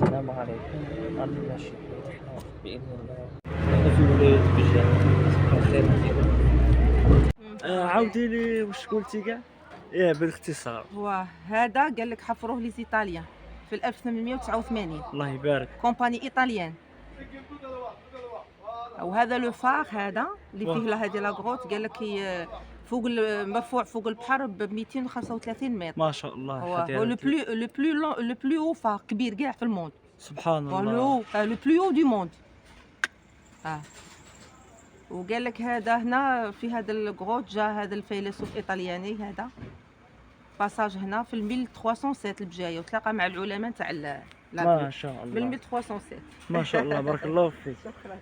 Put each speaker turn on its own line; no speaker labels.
السلام عليكم. أنا ماشي حنا بإذن الله حنا في ولاية بجانة. صباح الخير ديالك. عاودي لي واش قلتي كاع؟ ياه بالاختصار.
هو هذا قال لك حفروه لي زيطاليان في 1889.
الله يبارك.
كومباني ايطاليان. وهذا لو فار هذا اللي
واه
فيه هذه لاكروت قال لك فوق مرفوع فوق البحر ب 235 متر.
ما شاء الله
هو
الحضارة ديال
لو بلو او فار كبير كاع في الموند.
سبحان
هو
الله.
لو بلو او دو موند. اه وقال لك هذا هنا في هذا الكروت جا هذا الفيلسوف ايطالياني هذا باساج هنا في 1307 البجايه وتلاقى مع العلماء تاع
ما
لافي
شاء
بال
الله.
1307.
ما شاء الله بارك الله فيك.
شكرا.